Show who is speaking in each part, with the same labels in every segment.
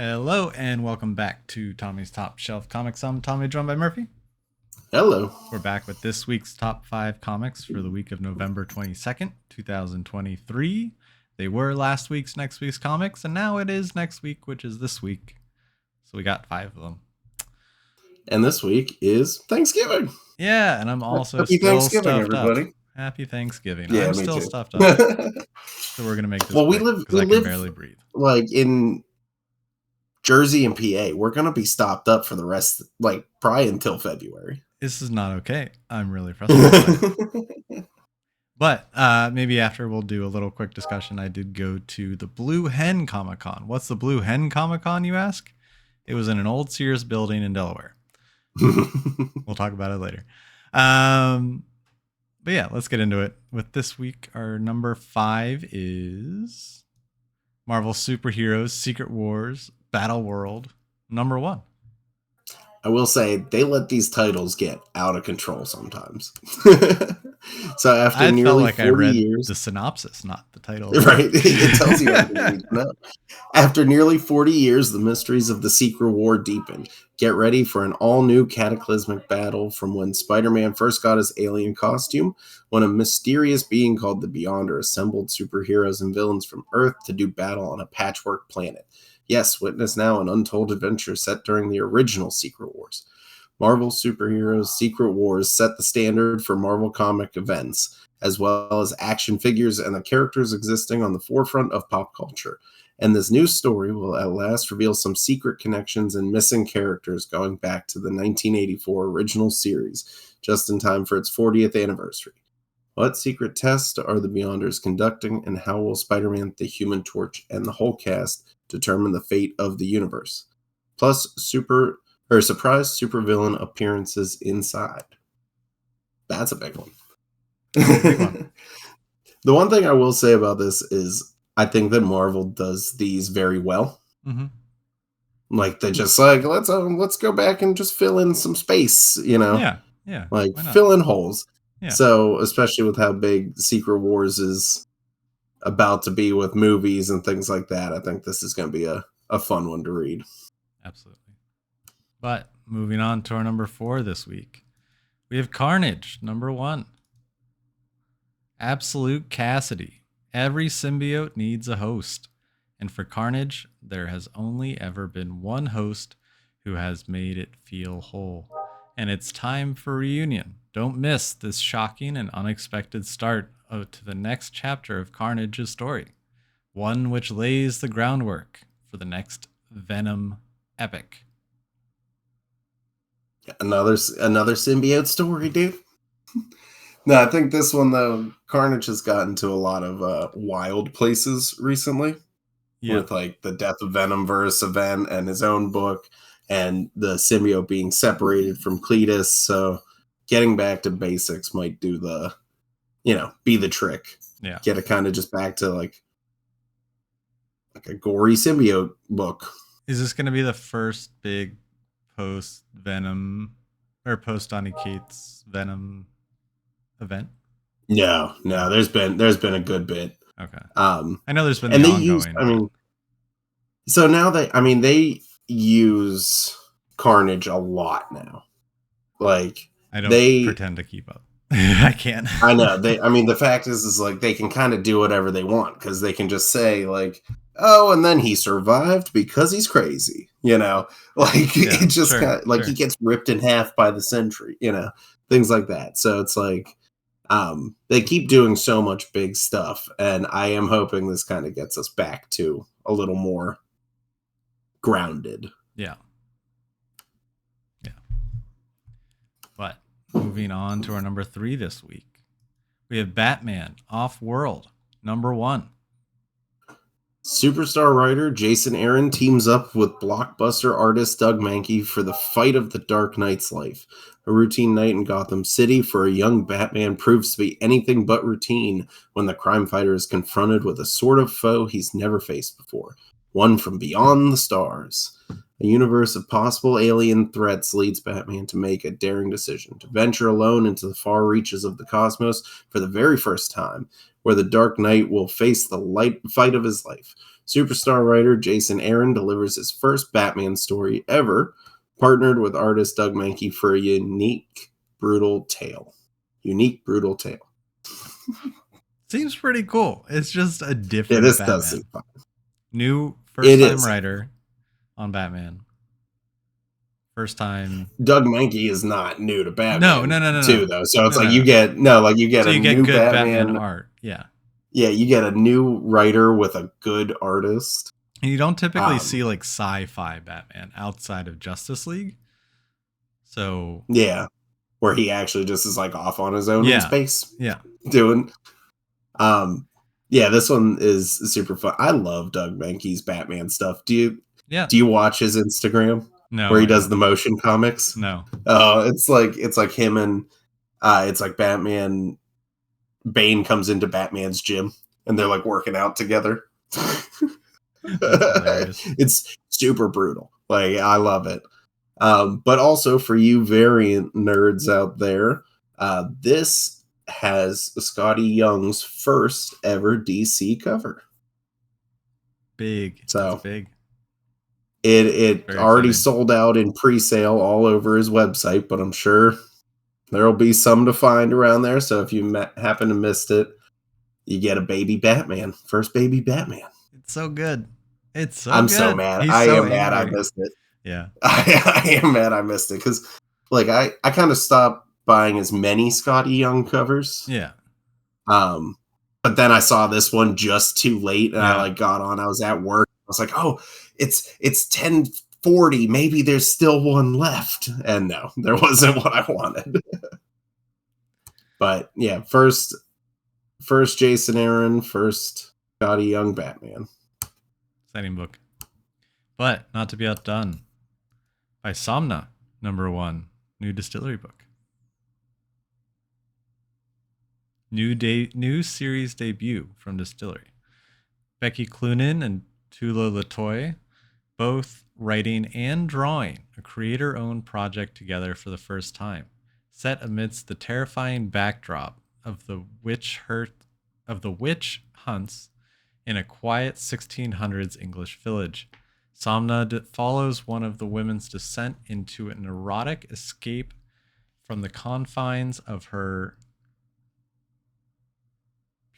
Speaker 1: Hello and welcome back to Tommy's Top Shelf Comics. I'm Tommy, joined by Murphy.
Speaker 2: Hello.
Speaker 1: We're back with this week's top 5 comics for the week of November 22nd, 2023. They were last week's next week's comics, and now it is next week, which is this week. So we got 5 of them.
Speaker 2: And this week is Thanksgiving.
Speaker 1: Yeah, and I'm also
Speaker 2: Happy
Speaker 1: still
Speaker 2: Thanksgiving,
Speaker 1: stuffed
Speaker 2: everybody.
Speaker 1: up. Happy Thanksgiving.
Speaker 2: Yeah,
Speaker 1: I'm
Speaker 2: me
Speaker 1: still
Speaker 2: too.
Speaker 1: stuffed up. So we're going to make this
Speaker 2: Well, we
Speaker 1: quick
Speaker 2: live
Speaker 1: because I can barely breathe.
Speaker 2: like in Jersey and PA. We're gonna be stopped up for the rest, like probably until February.
Speaker 1: This is not okay. I'm really frustrated. But maybe after we'll do a little quick discussion. I did go to the Blue Hen Comic Con. What's the Blue Hen Comic Con, you ask? It was in an old Sears building in Delaware. We'll talk about it later. But yeah, let's get into it. With this week, our number 5 is Marvel Superheroes Secret Wars Battleworld number 1.
Speaker 2: I will say they let these titles get out of control sometimes. So after
Speaker 1: I
Speaker 2: nearly
Speaker 1: felt like
Speaker 2: 40
Speaker 1: I read
Speaker 2: years,
Speaker 1: the synopsis, not the title.
Speaker 2: right? It tells you everything you need to know. After nearly 40 years, the mysteries of the Secret War deepen. Get ready for an all-new cataclysmic battle from when Spider-Man first got his alien costume, when a mysterious being called the Beyonder assembled superheroes and villains from Earth to do battle on a patchwork planet. Yes, witness now an untold adventure set during the original Secret Wars. Marvel Superheroes Secret Wars set the standard for Marvel comic events, as well as action figures and the characters existing on the forefront of pop culture. And this new story will at last reveal some secret connections and missing characters going back to the 1984 original series, just in time for its 40th anniversary. What secret tests are the Beyonders conducting, and how will Spider-Man, the Human Torch, and the whole cast determine the fate of the universe? Plus, surprise supervillain appearances inside. That's a big one.
Speaker 1: Big one.
Speaker 2: The one thing I will say about this is I think that Marvel does these very well.
Speaker 1: Mm-hmm.
Speaker 2: Like they just like let's go back and just fill in some space, you know.
Speaker 1: Yeah.
Speaker 2: Like fill in holes.
Speaker 1: Yeah.
Speaker 2: So especially with how big Secret Wars is about to be with movies and things like that, I think this is going to be a fun one to read.
Speaker 1: Absolutely. But moving on to our number 4 this week, we have Carnage number 1. Absolute Cassidy. Every symbiote needs a host. And for Carnage, there has only ever been one host who has made it feel whole. And it's time for reunion. Don't miss this shocking and unexpected start to the next chapter of Carnage's story. One which lays the groundwork for the next Venom epic.
Speaker 2: Another symbiote story, dude. No, I think this one though, Carnage has gotten to a lot of wild places recently. Yeah. With like the Death of Venomverse event and his own book, and the symbiote being separated from Cletus. So getting back to basics might do be the trick.
Speaker 1: Yeah.
Speaker 2: Get it kind of just back to like a gory symbiote book.
Speaker 1: Is this going to be the first big post Venom or post Donny Cates Venom event?
Speaker 2: No. There's been a good bit.
Speaker 1: Okay. I know there's been
Speaker 2: and
Speaker 1: the
Speaker 2: they
Speaker 1: ongoing.
Speaker 2: So now they use Carnage a lot now. Like
Speaker 1: I don't pretend to keep up. I can't.
Speaker 2: I know. The fact is like they can kind of do whatever they want because they can just say like, oh, and then he survived because he's crazy, like it just kind of like he gets ripped in half by the Sentry, things like that. So it's like they keep doing so much big stuff, and I am hoping this kind of gets us back to a little more grounded.
Speaker 1: Yeah. But moving on to our number 3 this week, we have Batman Off-World number 1.
Speaker 2: Superstar writer Jason Aaron teams up with blockbuster artist Doug Mahnke for the fight of the Dark Knight's life. A routine night in Gotham City for a young Batman proves to be anything but routine when the crime fighter is confronted with a sort of foe he's never faced before, one from beyond the stars. A universe of possible alien threats leads Batman to make a daring decision, to venture alone into the far reaches of the cosmos for the very first time, where the Dark Knight will face the fight of his life. Superstar writer Jason Aaron delivers his first Batman story ever, partnered with artist Doug Mahnke for a unique, brutal tale.
Speaker 1: Seems pretty cool. It's just a different
Speaker 2: This
Speaker 1: Batman.
Speaker 2: does seem fun.
Speaker 1: New
Speaker 2: It
Speaker 1: first-time
Speaker 2: is.
Speaker 1: writer on Batman. First time.
Speaker 2: Doug Mahnke is not new to Batman.
Speaker 1: No.
Speaker 2: Too though, so it's
Speaker 1: No,
Speaker 2: like
Speaker 1: no.
Speaker 2: you get
Speaker 1: So
Speaker 2: a
Speaker 1: you get
Speaker 2: new
Speaker 1: good
Speaker 2: Batman
Speaker 1: art. Yeah.
Speaker 2: Yeah, you get a new writer with a good artist.
Speaker 1: And you don't typically see like sci-fi Batman outside of Justice League. So
Speaker 2: yeah, where he actually just is like off on his own in space.
Speaker 1: Yeah.
Speaker 2: Doing. Yeah, this one is super fun. I love Doug Mahnke's Batman stuff. Do you watch his Instagram?
Speaker 1: No.
Speaker 2: Where he does the motion comics?
Speaker 1: No.
Speaker 2: Oh, it's like him and it's like Batman. Bane comes into Batman's gym and they're like working out together. It's super brutal. Like, I love it. But also for you variant nerds out there, this has Scotty Young's first ever DC cover.
Speaker 1: Big.
Speaker 2: So
Speaker 1: it's big.
Speaker 2: It already sold out in pre-sale all over his website, but I'm sure there'll be some to find around there. So if you happen to miss it, you get a baby Batman. First baby Batman.
Speaker 1: It's so good.
Speaker 2: I'm so mad. I am mad I missed it.
Speaker 1: Yeah.
Speaker 2: I am mad I missed it because like I kind of stopped buying as many Scotty Young covers.
Speaker 1: Yeah.
Speaker 2: But then I saw this one just too late and I like got on. I was at work. I was like, oh, it's 10:40. Maybe there's still one left. And no, there wasn't what I wanted. But yeah, first Jason Aaron, first Scotty Young Batman.
Speaker 1: Exciting book. But not to be outdone by Somna, #1, new distillery book. New series debut from Distillery. Becky Cloonan and Tula Latoy, both writing and drawing a creator-owned project together for the first time, set amidst the terrifying backdrop of the witch hunts in a quiet 1600s English village. Somna follows one of the women's descent into an erotic escape from the confines of her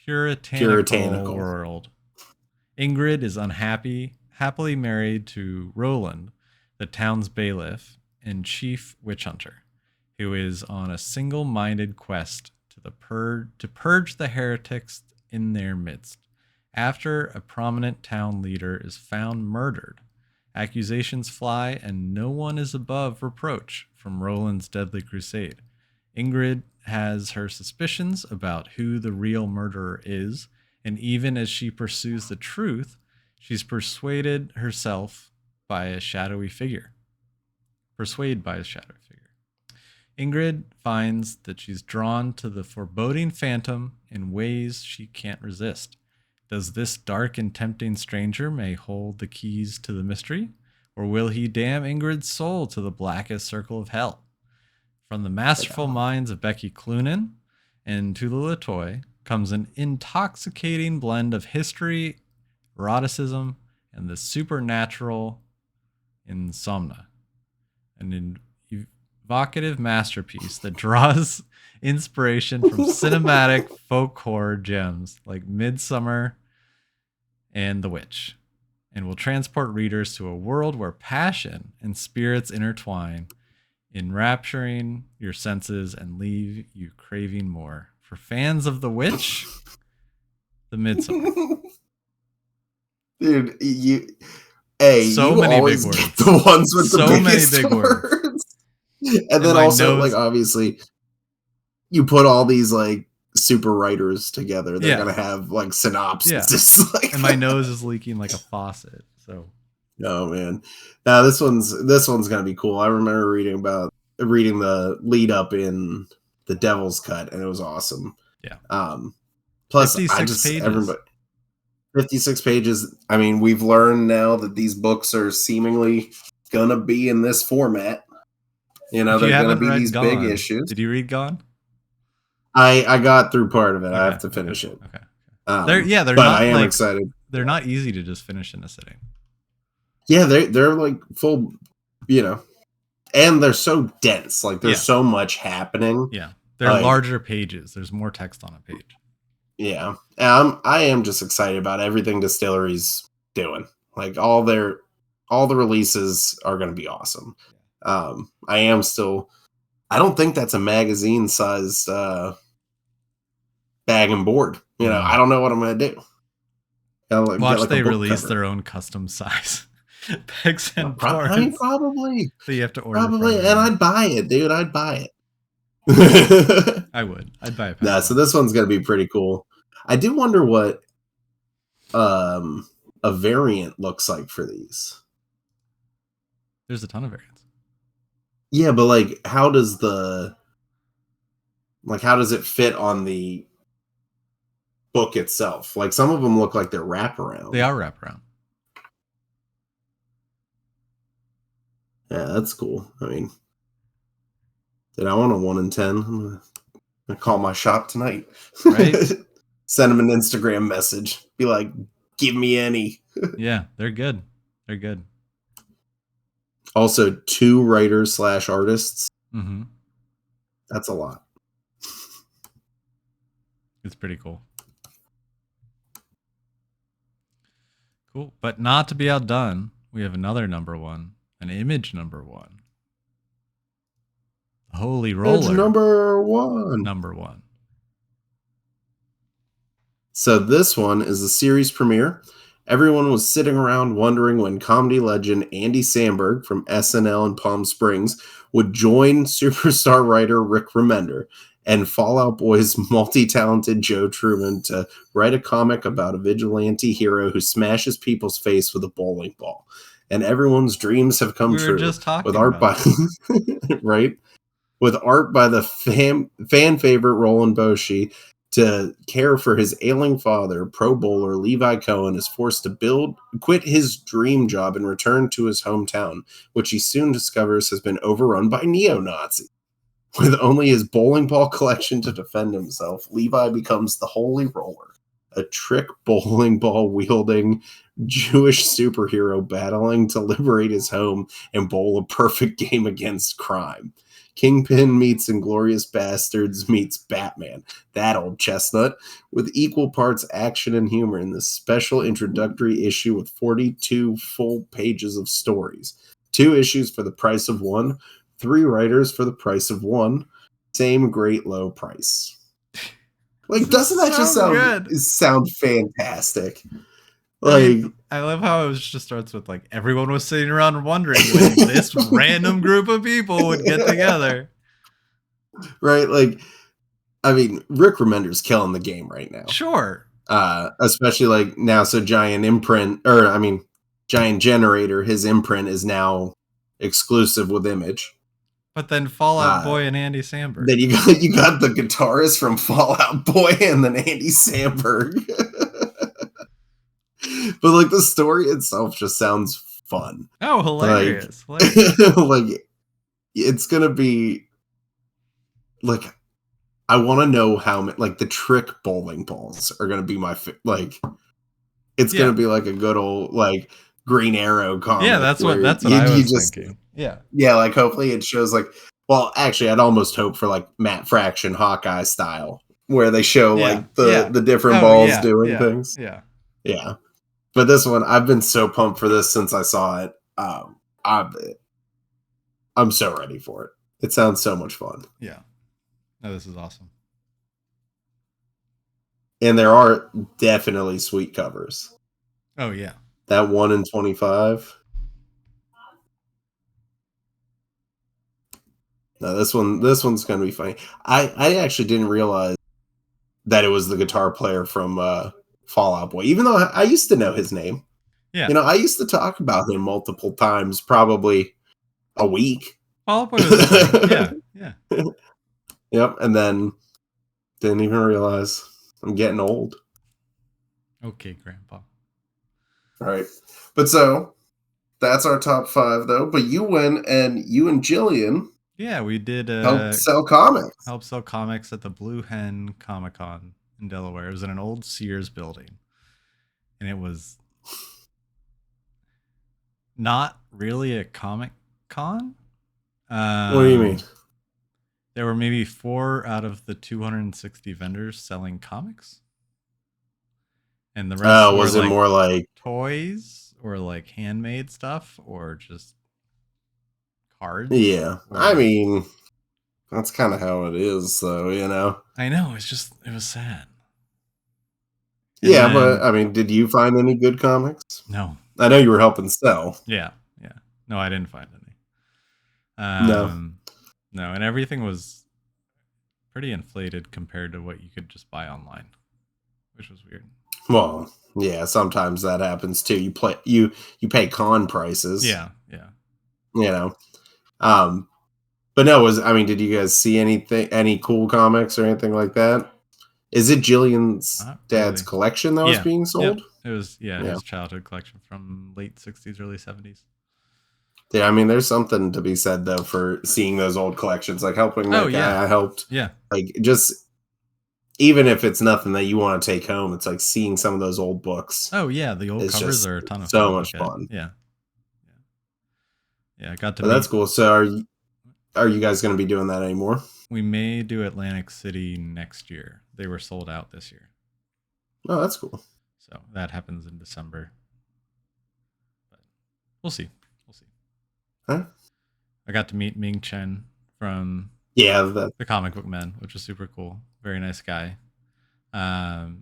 Speaker 1: puritanical world. Ingrid is happily married to Roland, the town's bailiff and chief witch hunter, who is on a single-minded quest to purge the heretics in their midst. After a prominent town leader is found murdered, accusations fly and no one is above reproach from Roland's deadly crusade. Ingrid has her suspicions about who the real murderer is, and even as she pursues the truth, she's persuaded by a shadowy figure. Ingrid finds that she's drawn to the foreboding phantom in ways she can't resist. Does this dark and tempting stranger may hold the keys to the mystery, or will he damn Ingrid's soul to the blackest circle of hell? From the masterful minds of Becky Cloonan and Tula Latoy comes an intoxicating blend of history, eroticism, and the supernatural in Somna. An evocative masterpiece that draws inspiration from cinematic folk horror gems like Midsummer and The Witch, and will transport readers to a world where passion and spirits intertwine, enrapturing your senses and leave you craving more. For fans of The Witch, The Midsummer.
Speaker 2: Dude, you
Speaker 1: many
Speaker 2: always
Speaker 1: big
Speaker 2: get
Speaker 1: words.
Speaker 2: the ones with
Speaker 1: So
Speaker 2: the
Speaker 1: many
Speaker 2: biggest
Speaker 1: big words.
Speaker 2: And then also, like, obviously, you put all these, like, super writers together. They're going to have, like, synopsis.
Speaker 1: Yeah.
Speaker 2: Like,
Speaker 1: and my nose is leaking like a faucet. So.
Speaker 2: Oh, man. Now, this one's going to be cool. I remember reading the lead up in The Devil's Cut, and it was awesome.
Speaker 1: Yeah.
Speaker 2: Plus, 56 pages. I mean, we've learned now that these books are seemingly going to be in this format. You know, they're going to be these big issues.
Speaker 1: Did you read Gone?
Speaker 2: I got through part of it. Okay, I have to finish it.
Speaker 1: Okay.
Speaker 2: But
Speaker 1: They're not,
Speaker 2: I am excited.
Speaker 1: they're not easy to just finish in a sitting.
Speaker 2: Yeah, they're like full, and they're so dense. Like there's so much happening.
Speaker 1: Yeah, they're larger pages. There's more text on a page.
Speaker 2: Yeah, I am just excited about everything Distillery's doing. Like all the releases are going to be awesome. I am still. I don't think that's a magazine sized bag and board. I don't know what I'm going to do.
Speaker 1: Watch they release their own custom size bags and boards.
Speaker 2: I mean, probably.
Speaker 1: So you have to order.
Speaker 2: Probably, and I'd buy it, dude. I'd buy it.
Speaker 1: I would. I'd buy a pack.
Speaker 2: Yeah, so this one's gonna be pretty cool. I do wonder what a variant looks like for these.
Speaker 1: There's a ton of variants.
Speaker 2: Yeah, but like how does it fit on the book itself? Like some of them look like they're wraparound.
Speaker 1: They are wraparound.
Speaker 2: Yeah, that's cool. I mean, did I want a 1 in 10? I'm gonna call my shop tonight.
Speaker 1: Right?
Speaker 2: Send them an Instagram message. Be like, give me any.
Speaker 1: Yeah, they're good. They're good.
Speaker 2: Also, 2 writers / artists.
Speaker 1: Mm-hmm.
Speaker 2: That's a lot.
Speaker 1: It's pretty cool. Cool. But not to be outdone, we have another number one, an image number one. Holy Roller.
Speaker 2: It's number one.
Speaker 1: Number one.
Speaker 2: So this one is the series premiere. Everyone was sitting around wondering when comedy legend Andy Samberg from SNL in Palm Springs would join superstar writer Rick Remender and Fall Out Boy's multi-talented Joe Truman to write a comic about a vigilante hero who smashes people's face with a bowling ball. And everyone's dreams have come true.
Speaker 1: We were just talking
Speaker 2: with art
Speaker 1: about
Speaker 2: by right? With art by the fan favorite Roland Boshi. To care for his ailing father, Pro Bowler Levi Cohen is forced to quit his dream job and return to his hometown, which he soon discovers has been overrun by neo-Nazis. With only his bowling ball collection to defend himself, Levi becomes the Holy Roller, a trick bowling ball wielding Jewish superhero battling to liberate his home and bowl a perfect game against crime. Kingpin meets Inglourious Bastards meets Batman, that old chestnut, with equal parts action and humor in this special introductory issue with 42 full pages of stories. 2 issues for the price of 1, 3 writers for the price of 1, same great low price. Like, doesn't that just sound fantastic? Like,
Speaker 1: I love how it just starts with like everyone was sitting around wondering when this random group of people would get together.
Speaker 2: Right? Like, I mean, Rick Remender's killing the game right now.
Speaker 1: Sure.
Speaker 2: Especially like now, so Giant Generator, his imprint is now exclusive with Image.
Speaker 1: But then Fall Out Boy and Andy Samberg.
Speaker 2: Then you got the guitarist from Fall Out Boy and then Andy Samberg. But like the story itself just sounds fun.
Speaker 1: Oh, hilarious!
Speaker 2: Like it's gonna be like I want to know how many like the trick bowling balls are gonna be my it's gonna be like a good old like Green Arrow comic.
Speaker 1: Yeah, that's what I was thinking.
Speaker 2: Yeah, like hopefully it shows like. Well, actually, I'd almost hope for like Matt Fraction Hawkeye style, where they show like the different balls doing things. Yeah. But this one, I've been so pumped for this since I saw it. I'm so ready for it. It sounds so much fun.
Speaker 1: Yeah. No, this is awesome.
Speaker 2: And there are definitely sweet covers.
Speaker 1: Oh, yeah.
Speaker 2: That 1 in 25. No, this one's going to be funny. I actually didn't realize that it was the guitar player from Fall Out Boy, even though I used to know his name.
Speaker 1: Yeah.
Speaker 2: I used to talk about him multiple times, probably a week.
Speaker 1: Fall Out Boy was yeah.
Speaker 2: Yep, and then didn't even realize I'm getting old.
Speaker 1: Okay, Grandpa.
Speaker 2: All right. But so that's our top 5 though. But you went and you and Jillian
Speaker 1: we did
Speaker 2: help sell comics.
Speaker 1: Help sell comics at the Blue Hen Comic-Con in Delaware. It was in an old Sears building. and it was not really a comic con.
Speaker 2: What do you mean?
Speaker 1: There were maybe 4 out of the 260 vendors selling comics, and the rest
Speaker 2: Oh,
Speaker 1: were
Speaker 2: was it
Speaker 1: like
Speaker 2: more like
Speaker 1: toys or like handmade stuff or just cards.
Speaker 2: yeah? I
Speaker 1: Or
Speaker 2: mean, that's kind of how it is, though. You know.
Speaker 1: I know, it was sad. And
Speaker 2: Yeah, but
Speaker 1: then
Speaker 2: I mean, did you find any good comics?
Speaker 1: no,
Speaker 2: I know you were helping sell.
Speaker 1: yeah, yeah, no, I didn't find any.
Speaker 2: No.
Speaker 1: No, and everything was pretty inflated compared to what you could just buy online, which was weird.
Speaker 2: Well, yeah, sometimes that happens too. You pay con prices.
Speaker 1: Yeah, yeah.
Speaker 2: You know. Um, but no, I mean, did you guys see any cool comics or anything like that? Is it Jillian's
Speaker 1: Not
Speaker 2: dad's
Speaker 1: really.
Speaker 2: collection that was
Speaker 1: Yeah.
Speaker 2: being
Speaker 1: Yep.
Speaker 2: sold?
Speaker 1: It was
Speaker 2: Yeah.
Speaker 1: his childhood collection from late 60s, early 70s.
Speaker 2: Yeah, I mean, there's something to be said though for seeing those old collections, like helping that guy. I helped.
Speaker 1: Yeah.
Speaker 2: Like just even if it's nothing that you want to take home, it's like seeing some of those old books.
Speaker 1: Oh yeah, the old
Speaker 2: It's
Speaker 1: covers
Speaker 2: just
Speaker 1: are a ton of fun
Speaker 2: so
Speaker 1: to
Speaker 2: much
Speaker 1: look at.
Speaker 2: fun.
Speaker 1: Yeah. Yeah, I got to
Speaker 2: But that's
Speaker 1: meet.
Speaker 2: cool. So are you guys going to be doing that anymore?
Speaker 1: We may do Atlantic City next year. They were sold out this year.
Speaker 2: Oh, that's cool.
Speaker 1: So that happens in December. But we'll see. We'll see.
Speaker 2: Huh?
Speaker 1: I got to meet Ming Chen from
Speaker 2: the
Speaker 1: Comic Book Men, which was super cool. Very nice guy.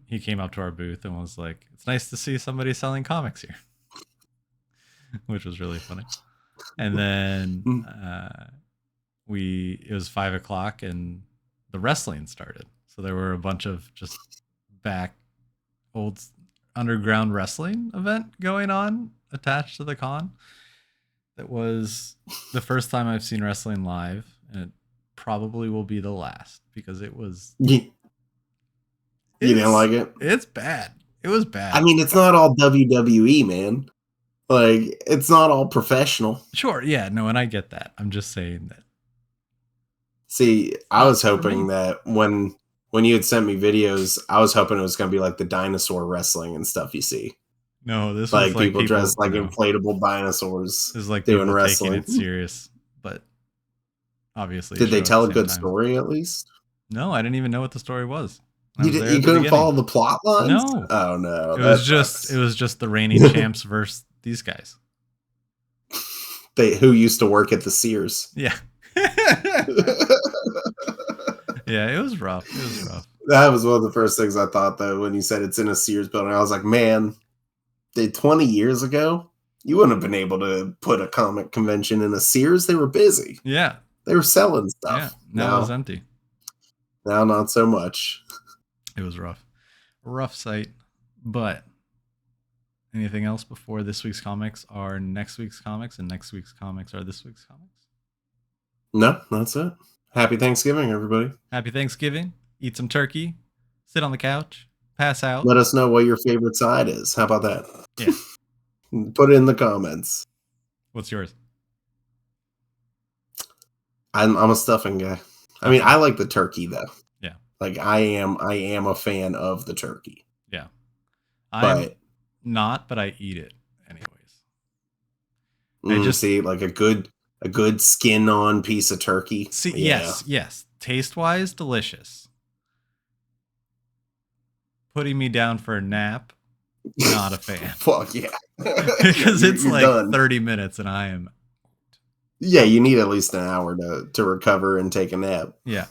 Speaker 1: He came up to our booth and was like, "It's nice to see somebody selling comics here," which was really funny. And then it was 5:00 and the wrestling started. So there were a bunch of just old underground wrestling event going on attached to the con. That was the first time I've seen wrestling live, and it probably will be the last because it was.
Speaker 2: You didn't like it?
Speaker 1: It's bad. It was bad.
Speaker 2: I mean, it's not all WWE, man. Like, it's not all professional.
Speaker 1: Sure, yeah, no, and I get that. I'm just saying that.
Speaker 2: See, I was hoping that when you had sent me videos, I was hoping it was going to be like the dinosaur wrestling and stuff you see.
Speaker 1: No, this
Speaker 2: like
Speaker 1: was like
Speaker 2: people dressed like inflatable dinosaurs.
Speaker 1: This is like
Speaker 2: doing
Speaker 1: people
Speaker 2: wrestling.
Speaker 1: taking it serious, but obviously,
Speaker 2: did they tell a good story at least?
Speaker 1: No, I didn't even know what the story was.
Speaker 2: You couldn't follow the plot lines?
Speaker 1: No.
Speaker 2: Oh no.
Speaker 1: It was just the reigning champs versus these guys.
Speaker 2: Who used to work at the Sears.
Speaker 1: Yeah. Yeah, it was rough. It was rough.
Speaker 2: That was one of the first things I thought though when you said it's in a Sears building. I was like, man, 20 years ago, you wouldn't have been able to put a comic convention in a Sears. They were busy.
Speaker 1: Yeah.
Speaker 2: They were selling stuff.
Speaker 1: Yeah. Now it was empty.
Speaker 2: Now not so much.
Speaker 1: It was rough. Rough sight. But anything else before this week's comics are next week's comics, and next week's comics are this week's comics?
Speaker 2: No, that's it. Happy Thanksgiving, everybody.
Speaker 1: Happy Thanksgiving. Eat some turkey. Sit on the couch. Pass out.
Speaker 2: Let us know what your favorite side is. How about that?
Speaker 1: Yeah.
Speaker 2: Put it in the comments.
Speaker 1: What's yours?
Speaker 2: I'm a stuffing guy. I mean, I like the turkey though.
Speaker 1: Yeah.
Speaker 2: Like I am a fan of the turkey.
Speaker 1: Yeah. I'm not, but I eat it anyways.
Speaker 2: I just see like a good skin on piece of turkey.
Speaker 1: See, yes. Taste wise, delicious. Putting me down for a nap, not a fan.
Speaker 2: Fuck yeah.
Speaker 1: Because it's like done. 30 minutes and I am.
Speaker 2: Yeah, you need at least an hour to recover and take a nap.
Speaker 1: Yeah.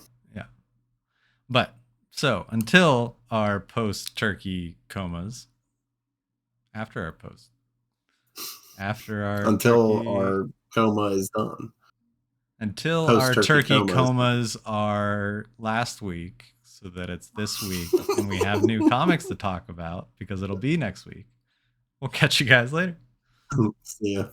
Speaker 1: But so until our post-turkey comas, until
Speaker 2: our coma is done.
Speaker 1: Until our turkey comas are last week, so that it's this week, and we have new comics to talk about because it'll be next week. We'll catch you guys later.
Speaker 2: See ya.